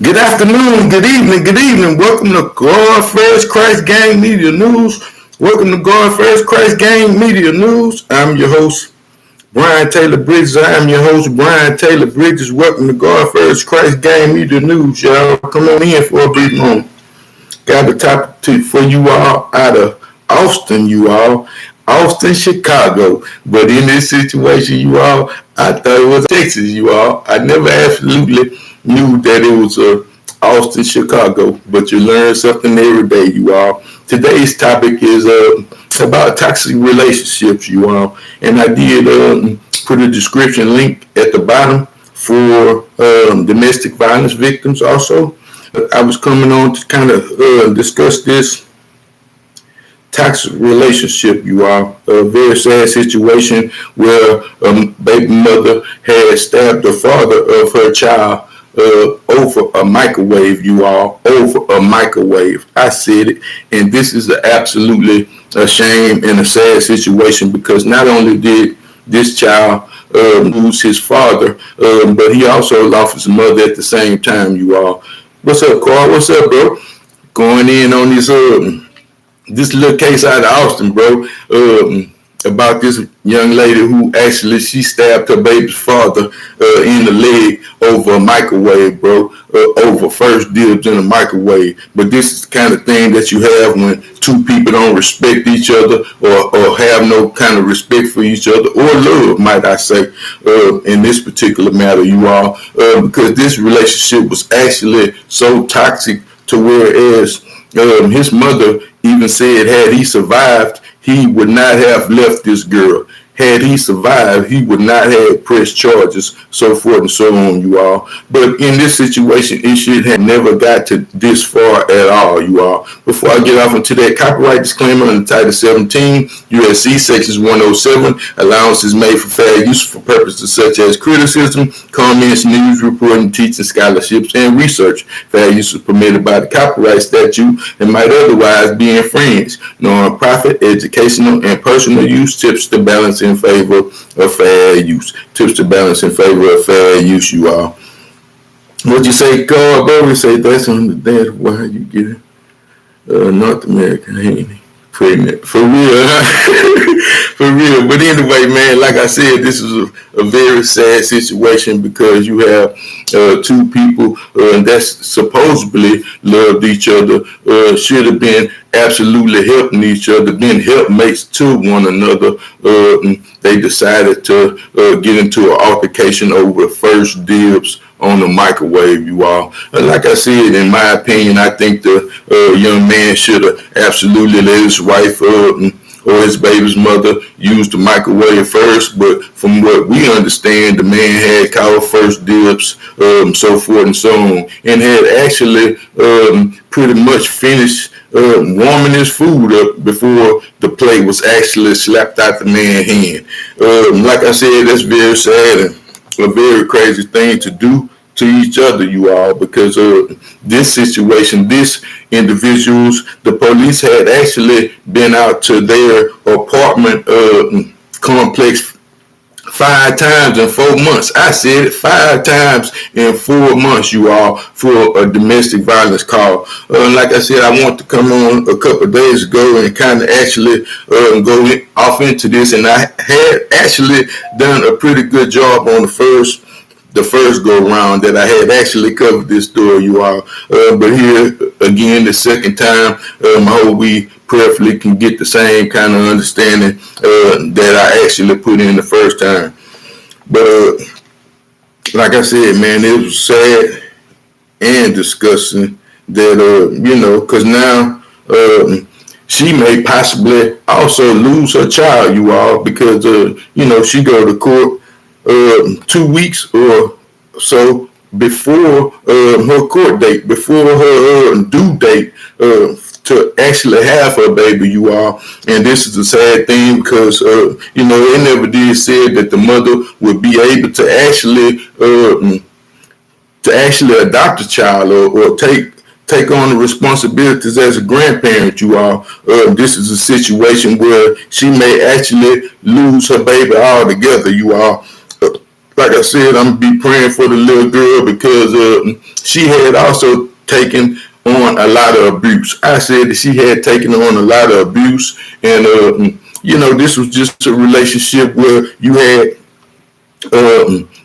Good afternoon, good evening, good evening. Welcome to God First Christ Gang Media News. Welcome to God First Christ Gang Media News. I'm your host, Brian Taylor Bridges. Welcome to God First Christ Gang Media News, y'all. Come on in for a brief moment. Got a topic for you all out of Austin, Austin, Chicago. But in this situation, I thought it was Texas, I never absolutely knew that it was Austin, Chicago. But you learn something every day, Today's topic is about toxic relationships, And I did put a description link at the bottom for domestic violence victims also. I was coming on to kind of discuss this toxic relationship, a very sad situation where a baby mother had stabbed the father of her child over a microwave, over a microwave. I said it, and this is absolutely a shame and a sad situation because not only did this child lose his father, but he also lost his mother at the same time, What's up, Carl? What's up, bro? Going in on this little case out of Austin, bro, about this young lady who actually she stabbed her baby's father in the leg over a microwave, bro, over first dibs in a microwave. But this is the kind of thing that you have when two people don't respect each other or have no kind of respect for each other or love, might I say, in this particular matter, because this relationship was actually so toxic to whereas his mother even said had he survived, he would not have left this girl. Had he survived, he would not have pressed charges, so forth and so on, But in this situation, it should have never got to this far at all, Before I get off into that copyright disclaimer under Title 17, USC Sections 107, allowances made for fair use for purposes such as criticism, comments, news reporting, teaching, scholarships, and research. Fair use is permitted by the copyright statute and might otherwise be infringed. Non-profit, educational, and personal use tips to balance in favor of fair use. Tips to balance in favor of fair use, What you say, Carl? Bro, say that's on the dad. Why you get it? North American, ain't he? Pregnant. For real, for real. But anyway, man, like I said, this is a very sad situation because you have two people that supposedly loved each other, should have been absolutely helping each other, been helpmates to one another. They decided to get into an altercation over first dibs on the microwave, Like I said, in my opinion, I think the young man should have absolutely let his wife or his baby's mother use the microwave first. But from what we understand, the man had called first dibs, so forth and so on, and had actually pretty much finished warming his food up before the plate was actually slapped out the man's hand. Like I said, that's very sad and a very crazy thing to do to each other, because this situation, this individuals, the police had actually been out to their apartment complex 5 times in 4 months. I said it 5 times in 4 months, for a domestic violence call. Like I said, I want to come on a couple of days ago and kind of actually go off into this, and I had actually done a pretty good job on the first go round that I had actually covered this story, but here again, the second time, I hope we prayerfully can get the same kind of understanding that I actually put in the first time. But like I said, man, it was sad and disgusting that because now she may possibly also lose her child, because she go to court 2 weeks or so before her court date, before her due date to actually have her baby, And this is a sad thing because, they never did say that the mother would be able to actually adopt a child or take on the responsibilities as a grandparent, This is a situation where she may actually lose her baby altogether, like I said, I'm gonna be praying for the little girl because she had also taken on a lot of abuse. I said that she had taken on a lot of abuse, and this was just a relationship where you had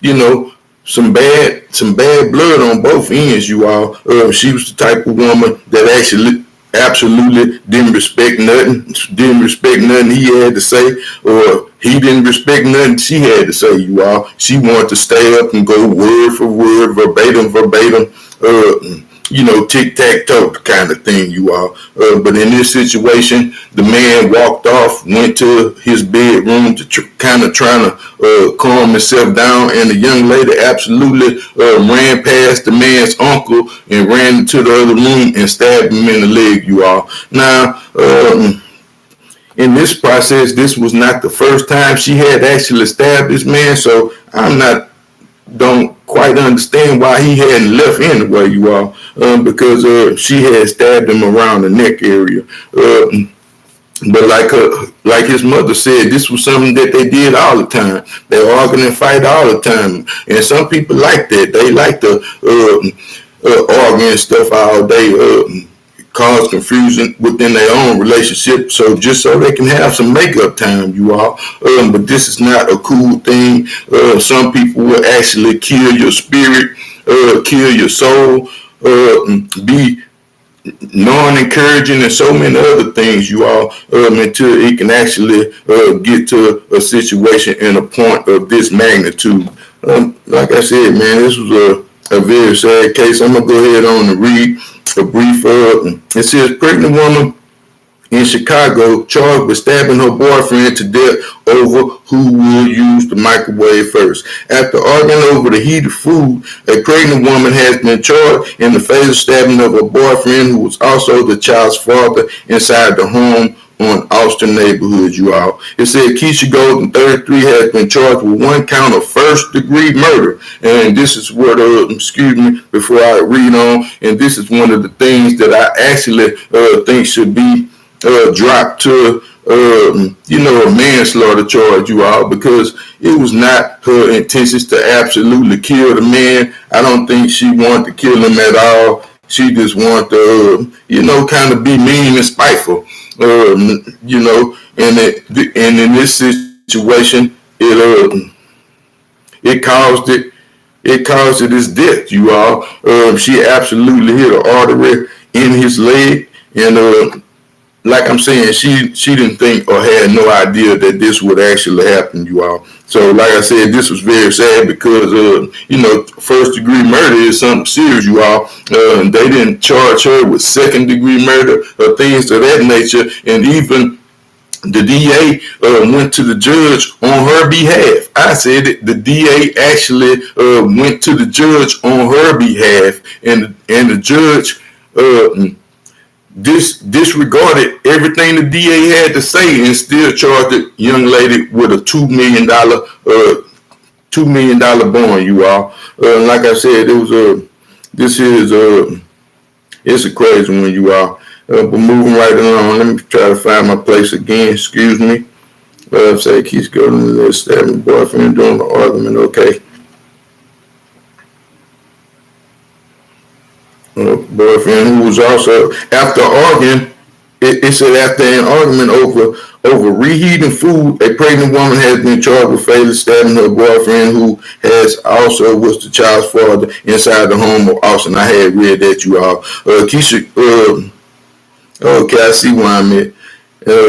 you know, some bad blood on both ends. You all, she was the type of woman that actually absolutely didn't respect nothing he had to say, or he didn't respect nothing she had to say. You all, she wanted to stay up and go word for word, verbatim, tic-tac-toe kind of thing, you all. But in this situation, the man walked off, went to his bedroom to kind of trying to calm himself down, and the young lady absolutely ran past the man's uncle and ran into the other room and stabbed him in the leg, you all. Now, in this process, this was not the first time she had actually stabbed this man, so don't quite understand why he hadn't left anyway, you all, because she had stabbed him around the neck area. But like his mother said, this was something that they did all the time. They argue and fight all the time, and some people like that. They like to argue and stuff all day. Cause confusion within their own relationship, so just so they can have some makeup time, you all. But this is not a cool thing. Some people will actually kill your spirit, kill your soul, be non-encouraging, and so many other things, you all, until it can actually get to a situation and a point of this magnitude. Like I said, man, this was a very sad case. I'm gonna go ahead on and read a brief. It says, pregnant woman in Chicago charged with stabbing her boyfriend to death over who will use the microwave first. After arguing over the heated food, a pregnant woman has been charged in the fatal stabbing of her boyfriend, who was also the child's father, inside the home on Austin neighborhood, you all. It said Keisha Golden, 33, has been charged with one count of first-degree murder. And this is what, before I read on, and this is one of the things that I actually think should be dropped to, a manslaughter charge, you all, because it was not her intentions to absolutely kill the man. I don't think she wanted to kill him at all. She just wanted to, kind of be mean and spiteful. And in this situation, it caused it his death, you all. She absolutely hit an artery in his leg, and like I'm saying, she didn't think or had no idea that this would actually happen, you all. So, like I said, this was very sad because, first-degree murder is something serious, you all. They didn't charge her with second-degree murder or things of that nature, and even the DA went to the judge on her behalf. I said it, the DA actually went to the judge on her behalf, and the judge disregarded everything the DA had to say and still charged the young lady with a $2 million bond, you all. Like I said, it's a crazy one, you all. But moving right along, let me try to find my place again. Excuse me. Say Keisha Golden stabbing boyfriend during the argument. Okay. Boyfriend who was also, after arguing, it said after an argument over reheating food, a pregnant woman has been charged with fatally stabbing her boyfriend, who was the child's father, inside the home of Austin. I had read that, you all. Keisha, okay, I see why I'm at.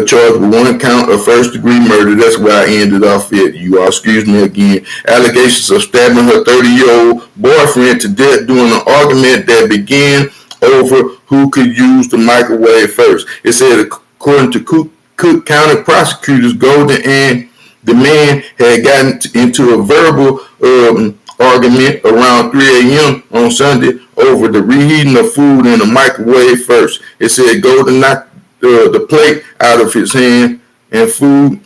Charged with one count of first-degree murder. That's where I ended off at, you all. Excuse me again. Allegations of stabbing her 30-year-old boyfriend to death during an argument that began over who could use the microwave first. It said, according to Cook County prosecutors, Golden and the man had gotten into a verbal argument around 3 a.m. on Sunday over the reheating of food in the microwave first. It said Golden knocked the plate out of his hand and food,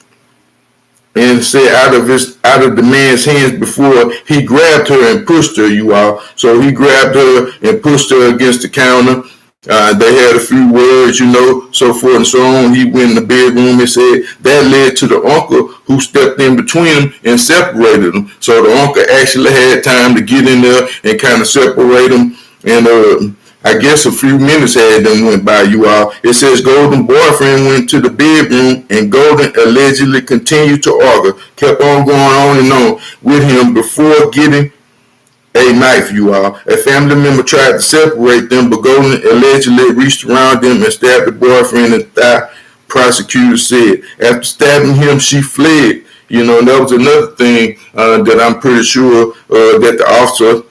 and said out of the man's hands before he grabbed her and pushed her, you all. So he grabbed her and pushed her against the counter, They had a few words, so forth and so on. He went in the bedroom and said that led to the uncle who stepped in between them and separated them. So the uncle actually had time to get in there and kind of separate them. And I guess a few minutes had done went by, you all. It says Golden boyfriend went to the bedroom and Golden allegedly continued to argue, kept on going on and on with him before getting a knife, you all. A family member tried to separate them, but Golden allegedly reached around them and stabbed the boyfriend in the thigh, prosecutor said. After stabbing him, she fled. And that was another thing that I'm pretty sure that the officer,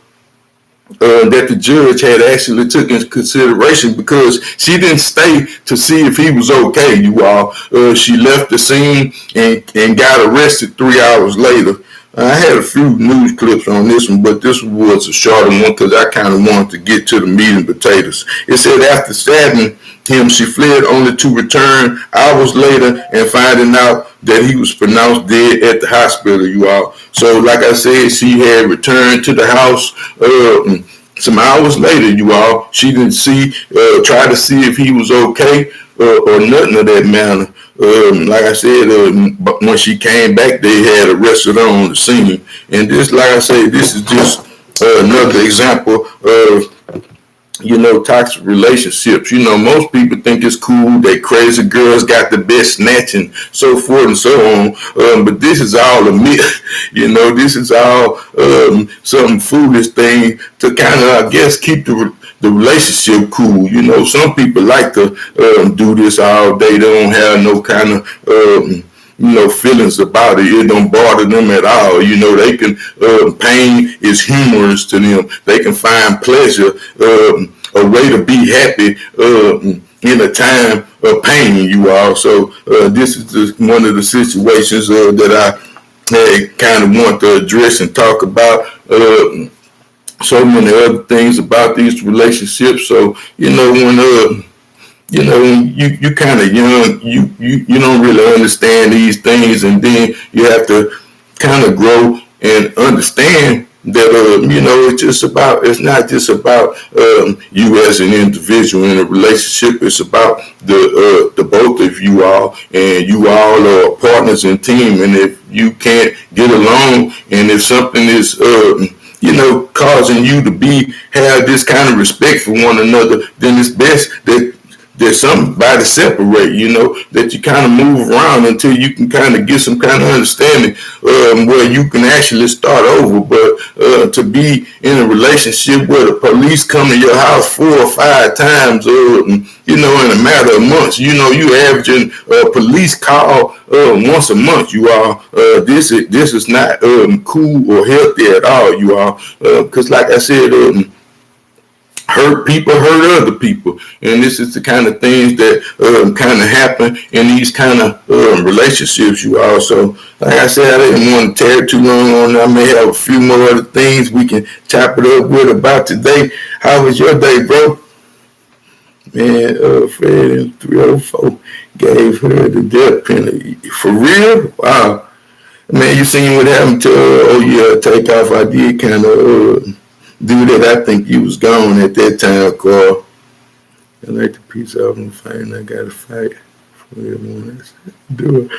that the judge had actually took into consideration, because she didn't stay to see if he was okay, you all. She left the scene and got arrested 3 hours later. I had a few news clips on this one, but this was a shorter one because I kind of wanted to get to the meat and potatoes. It said after stabbing him, she fled, only to return hours later and finding out that he was pronounced dead at the hospital, you all. So like I said, she had returned to the house some hours later, you all. She didn't try to see if he was okay or nothing of that manner. Like I said, when she came back, they had arrested her on the scene. And this, like I say, this is just another example of, toxic relationships. Most people think it's cool that crazy girls got the best snatching, so forth and so on. But this is all a myth. This is all some foolish thing to kind of, I guess, keep the relationship cool. Some people like to do this all day. They don't have no kind of feelings about it. It don't bother them at all. They can, pain is humorous to them. They can find pleasure, a way to be happy in a time of pain, you all. So this is just one of the situations that I kind of want to address and talk about. So many other things about these relationships. So, when you kind of young, you don't really understand these things, and then you have to kind of grow and understand that it's not just about you as an individual in a relationship. It's about the both of you all, and you all are partners and team. And if you can't get along, and if something is causing you to have this kind of respect for one another, then it's best that there's somebody separate, that you kind of move around until you can kind of get some kind of understanding where you can actually start over. But to be in a relationship where the police come to your house 4 or 5 times, in a matter of months, you averaging a police call once a month, you all. This is not cool or healthy at all, you all. Because like I said, hurt people hurt other people, and this is the kind of things that kind of happen in these kind of relationships, you all. So like I said, I didn't want to tear too long on it. I may have a few more other things we can chop it up with about today. How was your day, bro? Man, Fred in 304 gave her the death penalty. For real? Wow. Man, you seen what happened to Takeoff? I did kind of do that. I think you was gone at that time, Carl. I like the piece out on the fight. I got to fight for everyone else. Do it.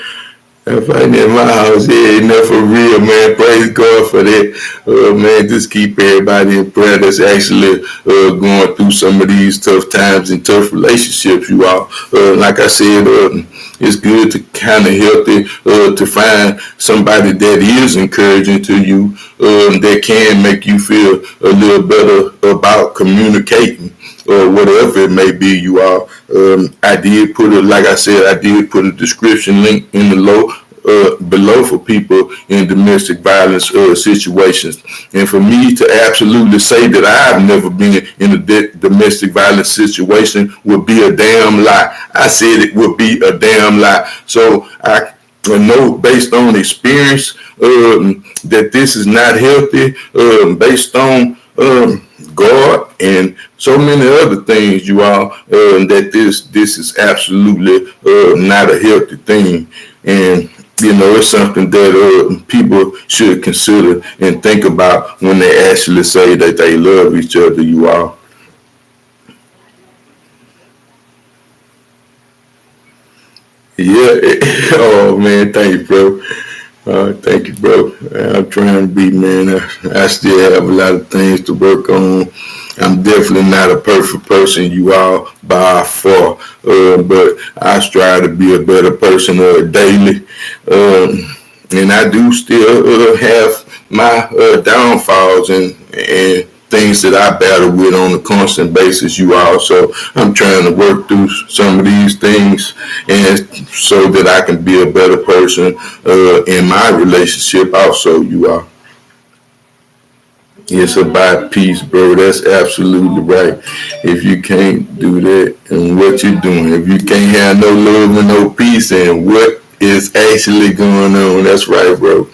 I'm fighting at my house. Yeah, enough for real, man. Praise God for that. Man, just keep everybody in prayer that's actually going through some of these tough times and tough relationships, you all. Like I said, it's good to kind of healthy to find somebody that is encouraging to you, that can make you feel a little better about communicating, or whatever it may be, you all. I did put a description link in the below for people in domestic violence situations. And for me to absolutely say that I've never been in a domestic violence situation would be a damn lie. I said it would be a damn lie. So I know based on experience that this is not healthy, based on God and so many other things, you all, that this is absolutely not a healthy thing. And it's something that people should consider and think about when they actually say that they love each other, you all. Yeah. Oh man, thank you, bro. Thank you, bro. I'm trying to be, man. I still have a lot of things to work on. I'm definitely not a perfect person, you all, by far. But I strive to be a better person daily. And I do still have my downfalls and things that I battle with on a constant basis, you all. So I'm trying to work through some of these things, and so that I can be a better person in my relationship, also, you all. It's about peace, bro. That's absolutely right. If you can't do that, and what you're doing, if you can't have no love and no peace, and what is actually going on, that's right, bro.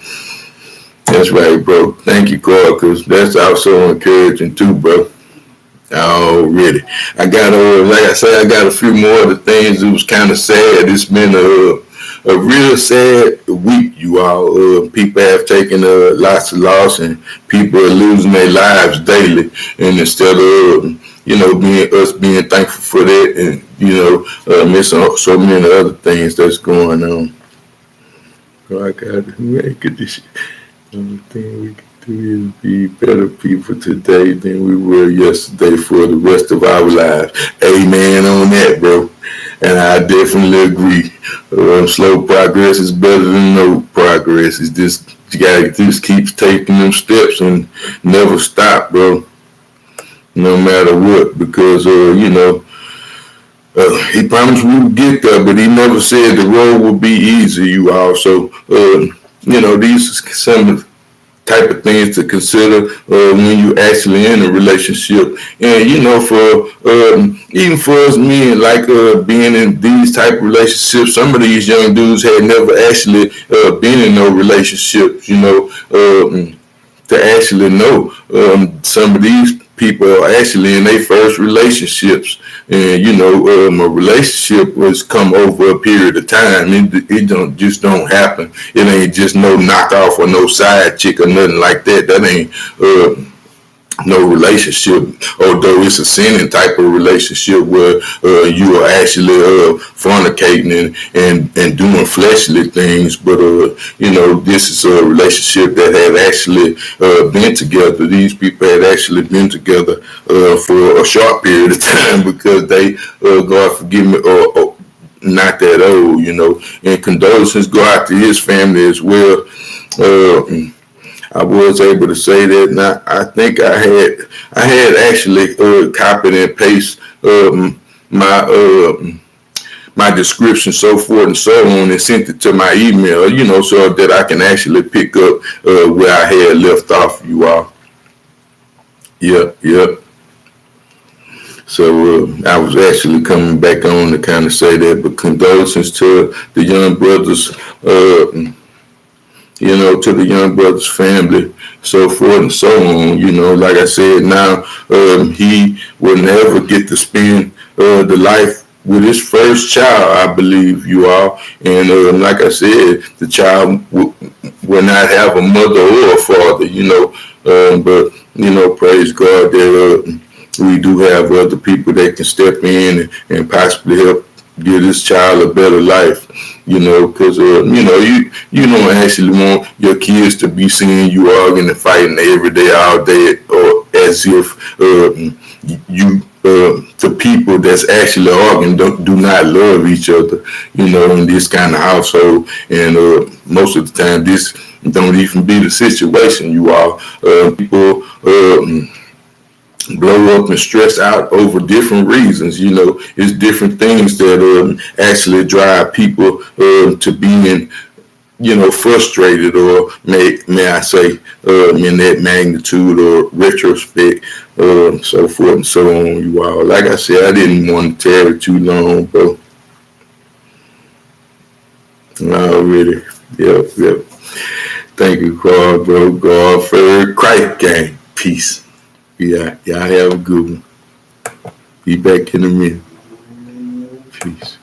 That's right, bro. Thank you, Carl, because that's also encouraging too, bro. Already. I got like I said, I got a few more of the things. It was kind of sad. It's been a real sad week, you all. People have taken lots of loss, and people are losing their lives daily. And instead of being thankful for that, and missing so many other things that's going on. So I got to make this. The only thing we can do is be better people today than we were yesterday for the rest of our lives. Amen on that, bro. And I definitely agree. Slow progress is better than no progress. It's just, you gotta just keep taking them steps and never stop, bro. No matter what, because he promised we would get there, but he never said the road would be easy, you all. So these are some of the type of things to consider when you actually in a relationship. And for even for us men, like being in these type of relationships, some of these young dudes had never actually been in no relationships. To actually know some of these people are actually in their first relationships, and a relationship was come over a period of time. It don't happen. It ain't just no knockoff or no side chick or nothing like that. That ain't no relationship, although it's a sinning type of relationship where you are actually fornicating and doing fleshly things. But this is a relationship that had actually been together. These people had actually been together for a short period of time, because they, God forgive me, or not that old, And condolences go out to his family as well. I was able to say that. Now I think I had actually copied and pasted my description, so forth and so on, and sent it to my email, so that I can actually pick up where I had left off, you all. Yep. So I was actually coming back on to kind of say that, but condolences to the young brothers. To the young brother's family, so forth and so on. Like I said, now he will never get to spend the life with his first child, I believe, you all. And like I said, the child will not have a mother or a father, but, praise God that we do have other people that can step in and possibly help give this child a better life, because you don't actually want your kids to be seeing you arguing and fighting every day, all day, or as if you the people that's actually arguing do not love each other, in this kind of household. And most of the time, this don't even be the situation, you all. People blow up and stress out over different reasons. It's different things that actually drive people to being, frustrated, or may I say, in that magnitude or retrospect, so forth and so on, you all. Like I said, I didn't want to tarry too long, bro. Already. Yep. Thank you, Carl, bro. God for Christ gang. Peace. Yeah, y'all have a good one. Be back in a minute. Peace.